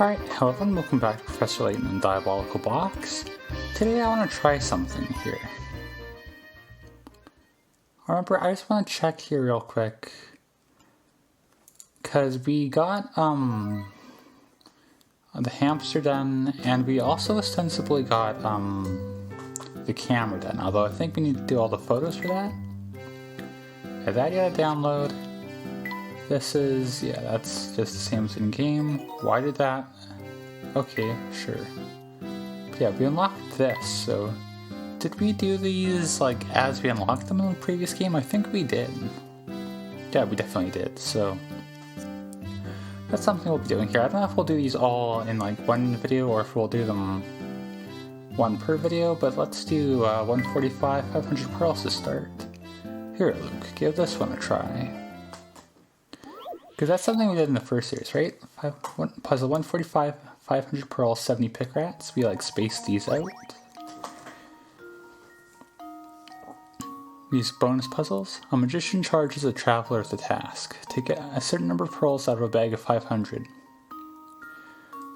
Alright, hello everyone, welcome back to Professor Layton in Diabolical Box. Today I want to try something here. Remember, I just want to check here real quick, because we got the hamster done, and we also ostensibly got the camera done, although I think we need to do all the photos for that. Yeah, that you gotta download. This is, yeah, that's just the same as in game. Why did that? Okay, sure. But yeah, we unlocked this, so did we do these like as we unlocked them in the previous game? I think we did. Yeah, we definitely did, so that's something we'll be doing here. I don't know if we'll do these all in like one video or if we'll do them one per video, but let's do 145, 500 pearls to start. Here, Luke, give this one a try. Because that's something we did in the first series, right? Puzzle 145, 500 pearls, 70 pick rats. We like spaced these out. These bonus puzzles. A magician charges a traveler with a task. Take a certain number of pearls out of a bag of 500.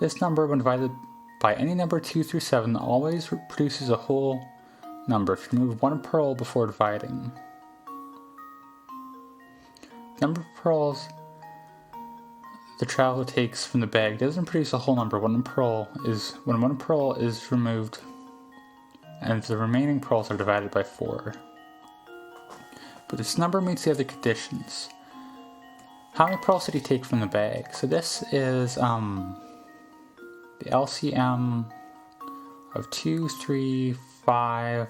This number, when divided by any number 2 through 7, always produces a whole number if you remove one pearl before dividing. Number of pearls the traveler takes from the bag doesn't produce a whole number when one pearl is removed and the remaining pearls are divided by 4. But this number meets the other conditions. How many pearls did he take from the bag? So this is the LCM of 2, 3, 5,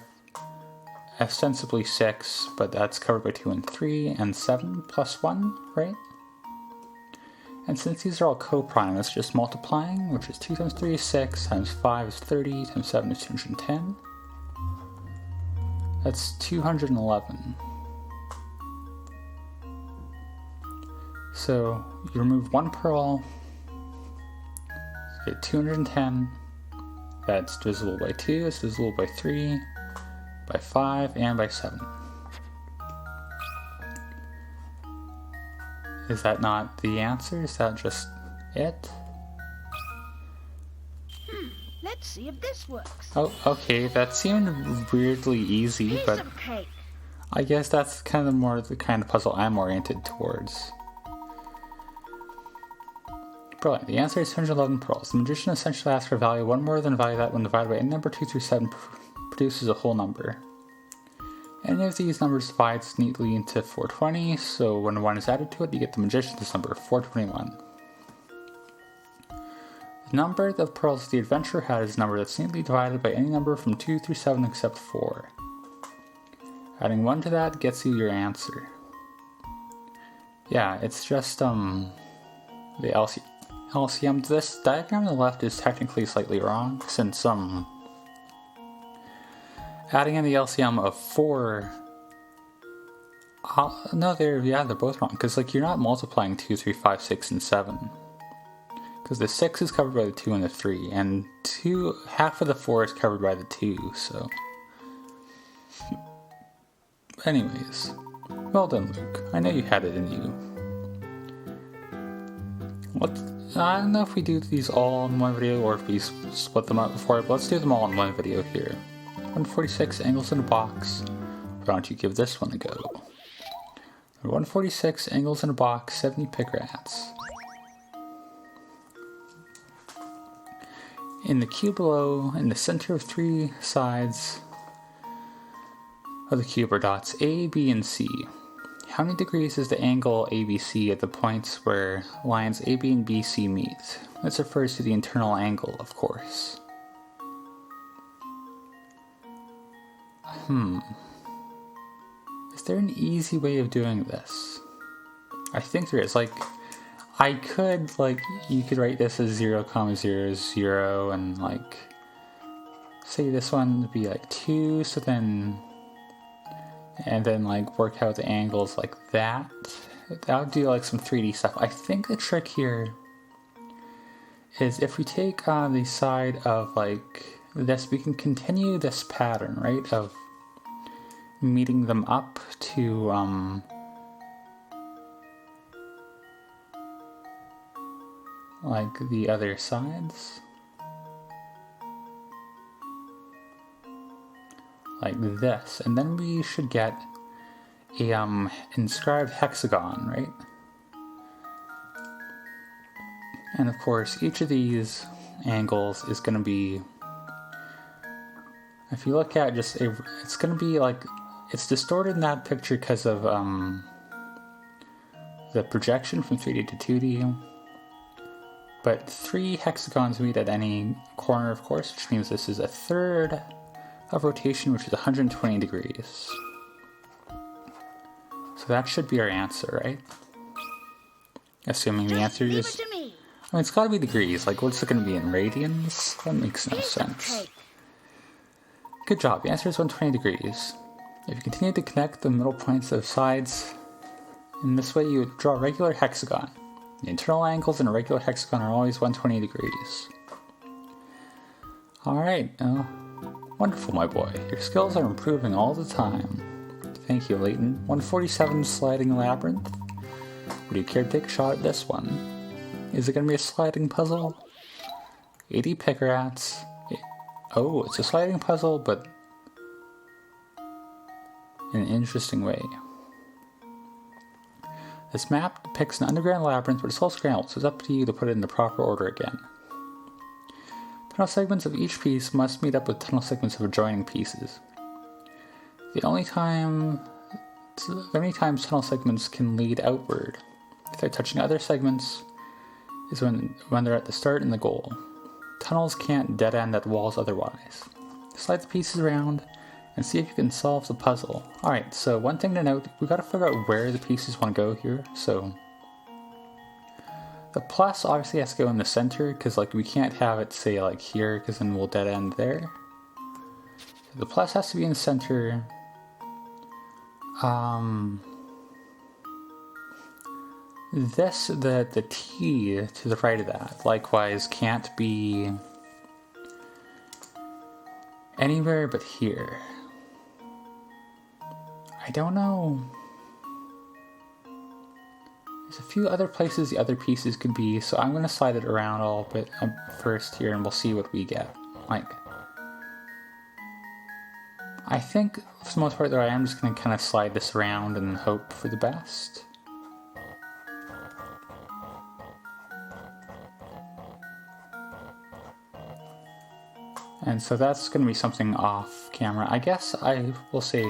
ostensibly 6, but that's covered by 2 and 3, and 7 plus 1, right? And since these are all coprime, it's just multiplying, which is 2 times 3 is 6, times 5 is 30, times 7 is 210. That's 211. So you remove one pearl, you get 210. That's divisible by 2, it's divisible by 3, by 5, and by 7. Is that not the answer? Is that just it? Let's see if this works. Oh, okay, that seemed weirdly easy, Piece but of cake. I guess that's kind of more the kind of puzzle I'm oriented towards. Brilliant. The answer is 211 pearls. The magician essentially asks for a value 1 more than a value that, when divided by any number 2 through 7, produces a whole number. Any of these numbers divides neatly into 420, so when 1 is added to it, you get the magician's number, 421. The number of pearls the adventurer had is a number that's neatly divided by any number from 2 through 7 except 4. Adding 1 to that gets you your answer. Yeah, it's just, the LCM. This diagram on the left is technically slightly wrong, since, adding in the LCM of 4, no, they're both wrong, because like you're not multiplying 2, 3, 5, 6, and 7. Because the 6 is covered by the 2 and the 3, and half of the 4 is covered by the 2, so. Anyways, well done, Luke. I know you had it in you. I don't know if we do these all in one video or if we split them up before, but let's do them all in one video here. 146 angles in a box. Why don't you give this one a go? 146 angles in a box, 70 pick rats. In the cube below, in the center of 3 sides of the cube are dots A, B, and C. How many degrees is the angle ABC at the points where lines AB and BC meet? This refers to the internal angle, of course. Is there an easy way of doing this? I think there is. Like, you could write this as 0, 0, 0, and like, say this one would be like 2, so then, and then like work out the angles like that. That would do like some 3D stuff. I think the trick here is if we take the side of like this, we can continue this pattern, right, of meeting them up to like the other sides. Like this, and then we should get a inscribed hexagon, right? And of course, each of these angles is going to be, if you look at just it's going to be like, it's distorted in that picture because of the projection from 3D to 2D. But 3 hexagons meet at any corner, of course, which means this is a third of rotation, which is 120 degrees. So that should be our answer, right? Assuming the answer is... I mean, it's gotta be degrees. Like, what's it gonna be in radians? That makes no sense. Good job. The answer is 120 degrees. If you continue to connect the middle points of sides in this way, you would draw a regular hexagon. The internal angles in a regular hexagon are always 120 degrees. Alright, wonderful, my boy. Your skills are improving all the time. Thank you, Layton. 147 sliding labyrinth. Would you care to take a shot at this one? Is it going to be a sliding puzzle? 80 pick rats. Oh, it's a sliding puzzle, but in an interesting way. This map depicts an underground labyrinth, but it's all scrambled, so it's up to you to put it in the proper order again. Tunnel segments of each piece must meet up with tunnel segments of adjoining pieces. The only times tunnel segments can lead outward, if they're touching other segments, is when they're at the start and the goal. Tunnels can't dead end at walls otherwise. Slide the pieces around and see if you can solve the puzzle. Alright, so one thing to note, we gotta figure out where the pieces want to go here. So the plus obviously has to go in the center, because like we can't have it say like here, because then we'll dead end there. So the plus has to be in the center. The T to the right of that, likewise, can't be anywhere but here. I don't know. There's a few other places the other pieces could be, so I'm going to slide it around a little bit first here, and we'll see what we get. Like, I think, for the most part, though, I am just going to kind of slide this around and hope for the best. And so that's going to be something off camera. I guess I will say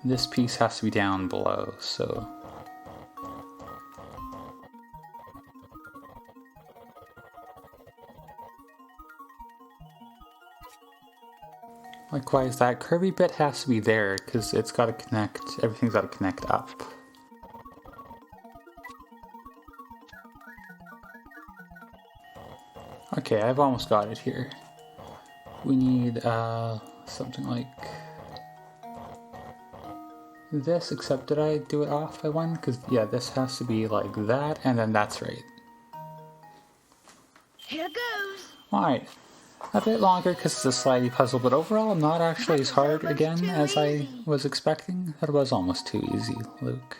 this piece has to be down below, so likewise that curvy bit has to be there because it's got to connect, everything's got to connect up. Okay, I've almost got it here. We need something like this, except did I do it off by one? Because yeah, this has to be like that, and then that's right. Here goes. Alright, a bit longer because it's a slidey puzzle, but overall not actually as hard again as I was expecting. That was almost too easy, Luke.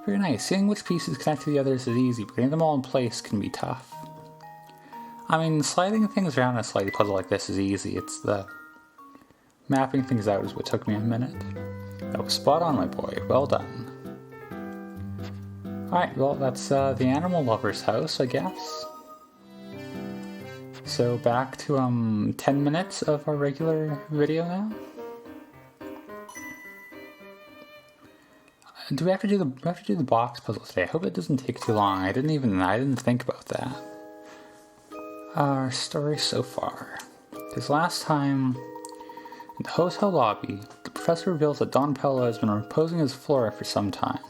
Very nice. Seeing which pieces connect to the others is easy, but getting them all in place can be tough. I mean, sliding things around in a slidey puzzle like this is easy. It's the mapping things out is what took me a minute. That was spot on, my boy. Well done. Alright, well, that's the animal lover's house, I guess. So back to 10 minutes of our regular video now. Do we have to do the box puzzle today? I hope it doesn't take too long. I didn't think about that. Our story so far. Because last time, in the hotel lobby, the professor reveals that Don Paolo has been reposing his flora for some time.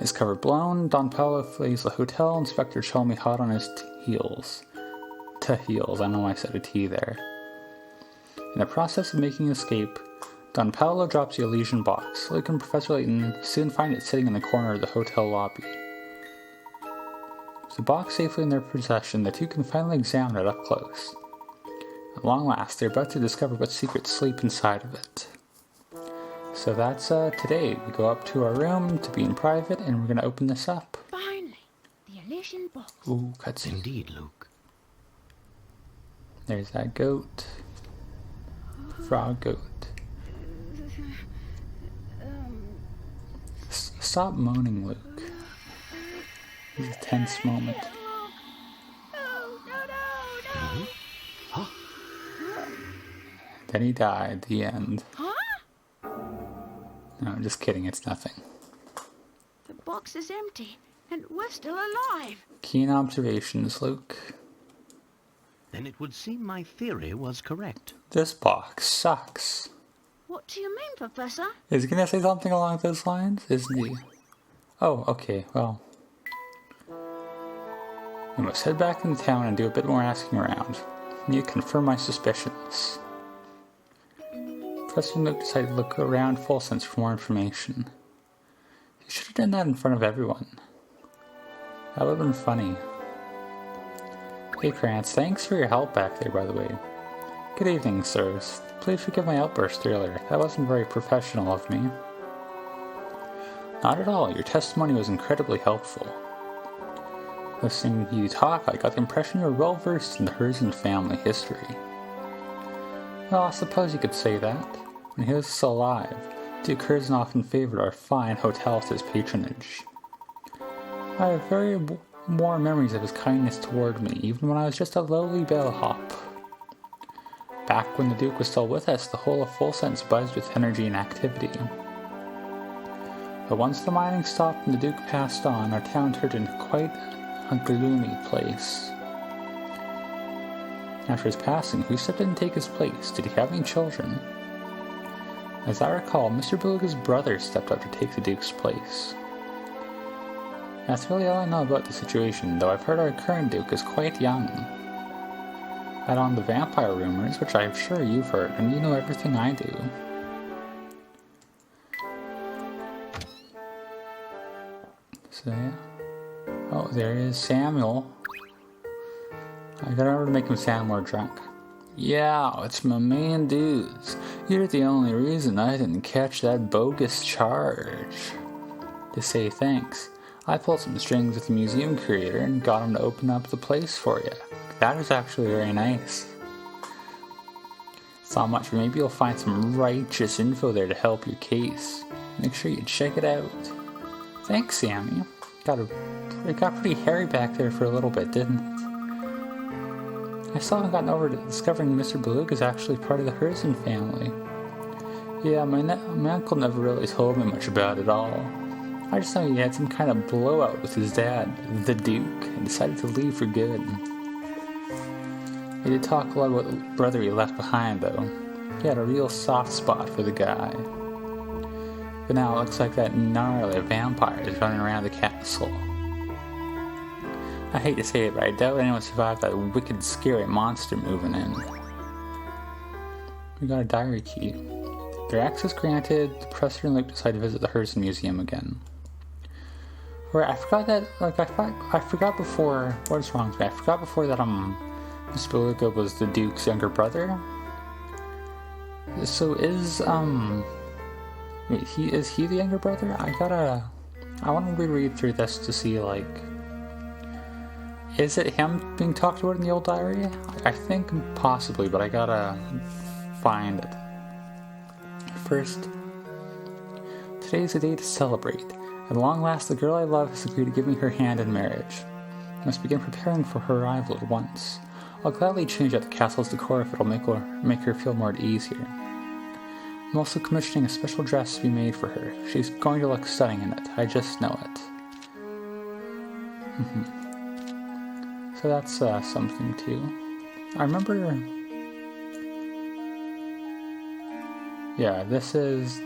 His cover blown, Don Paolo flees the hotel, Inspector Chelmy hot on his heels. Heels, I know I said a T there. In the process of making escape, Don Paolo drops the Elysian box. Luke and Professor Layton soon find it sitting in the corner of the hotel lobby. With the box safely in their possession, the two can finally examine it up close. At long last, they're about to discover what secrets sleep inside of it. So that's today. We go up to our room to be in private, and we're gonna open this up. Finally, the Elysian box. Ooh, cutscene. Indeed, Luke. There's that goat. Frog goat. Stop moaning, Luke. It's a tense moment. No. Then he died. The end. Huh? No, I'm just kidding. It's nothing. The box is empty, and we're still alive. Keen observations, Luke. Then it would seem my theory was correct. This box sucks. What do you mean, Professor? Is he gonna say something along those lines? Isn't he? Oh, okay, well. We must head back into town and do a bit more asking around. I need to confirm my suspicions. Professor Luke decided to look around Full Sense for more information. He should have done that in front of everyone. That would have been funny. Hey Krantz, thanks for your help back there, by the way. Good evening, sirs. Please forgive my outburst earlier. That wasn't very professional of me. Not at all. Your testimony was incredibly helpful. Listening to you talk, I got the impression you were well versed in the Herzen family history. Well, I suppose you could say that. When he was still alive, Duke Herzen often favored our fine hotel with his patronage. I have very warm memories of his kindness toward me, even when I was just a lowly bellhop. Back when the Duke was still with us, the whole of Full Sense buzzed with energy and activity. But once the mining stopped and the Duke passed on, our town turned into quite a gloomy place. After his passing, who stepped in to take his place? Did he have any children? As I recall, Mr. Beluga's brother stepped up to take the Duke's place. That's really all I know about the situation, though I've heard our current Duke is quite young. Add on the vampire rumors, which I'm sure you've heard, and you know everything I do. So yeah. Oh, there is Samuel. I gotta remember to make him sound more drunk. Yeah, it's my main dudes. You're the only reason I didn't catch that bogus charge. To say thanks, I pulled some strings with the museum curator and got him to open up the place for you. That was actually very nice. It's not much, but maybe you'll find some righteous info there to help your case. Make sure you check it out. Thanks, Sammy. It got pretty hairy back there for a little bit, didn't it? I still haven't gotten over to discovering Mr. Beluga is actually part of the Herzen family. Yeah, my uncle never really told me much about it all. I just know he had some kind of blowout with his dad, the Duke, and decided to leave for good. He did talk a lot about the brother he left behind, though. He had a real soft spot for the guy. But now it looks like that gnarly vampire is running around the castle. I hate to say it, but I doubt anyone survived that wicked, scary monster moving in. We got a diary key. Their access granted, the Professor and Luke decided to visit the Herzen Museum again. Where I forgot that, I forgot before, what is wrong with me? I forgot before that, Mr. Beluga was the Duke's younger brother. So is he the younger brother? I want to reread through this to see, is it him being talked about in the old diary? I think possibly, but I gotta find it. First, today's a day to celebrate. At long last, the girl I love has agreed to give me her hand in marriage. I must begin preparing for her arrival at once. I'll gladly change out the castle's decor if it'll make her feel more at ease here. I'm also commissioning a special dress to be made for her. She's going to look stunning in it. I just know it. So that's something too. I remember... Yeah, this is...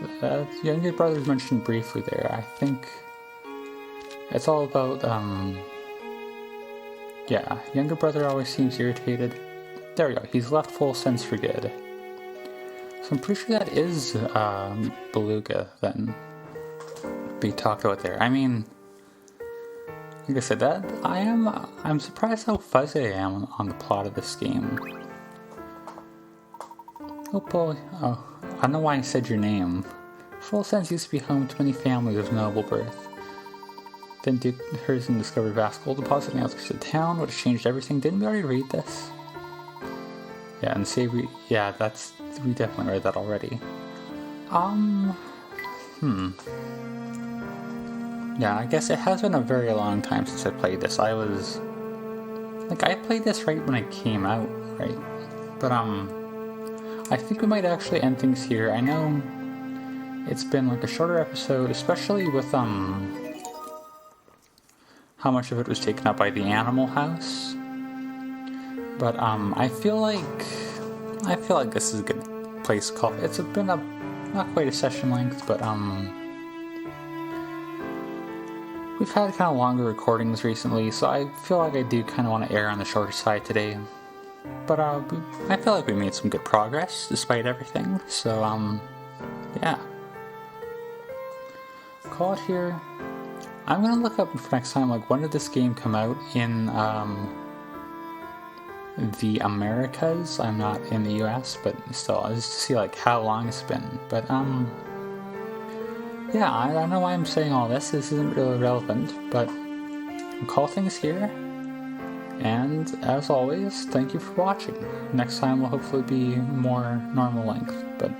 younger brother's mentioned briefly there. I think... It's all about, yeah, younger brother always seems irritated. There we go, he's left Full Sense for good. So I'm pretty sure that is, Beluga, then. Be talked about there. I mean... Like I said, I'm surprised how fuzzy I am on the plot of this game. Oh boy, I don't know why I said your name. Full Sense used to be home to many families of noble birth. Then Duke Herzen discovered vast gold deposit in the outskirts of town, which changed everything. Didn't we already read this? Yeah, and Savory... Yeah, we definitely read that already. Yeah, I guess it has been a very long time since I played this. I played this right when it came out, right? But, I think we might actually end things here. I know it's been like a shorter episode, especially with, how much of it was taken up by the Animal House. But, I feel like this is a good place to call it. It's been not quite a session length, but, we've had kind of longer recordings recently, so I feel like I do kind of want to err on the shorter side today. But I feel like we made some good progress despite everything, so yeah. Call it here. I'm gonna look up for next time, like, when did this game come out in the Americas? I'm not in the US, but still, just to see like how long it's been. But yeah, I don't know why I'm saying all this. This isn't really relevant, but I'll call things here. And as always, thank you for watching. Next time will hopefully be more normal length, but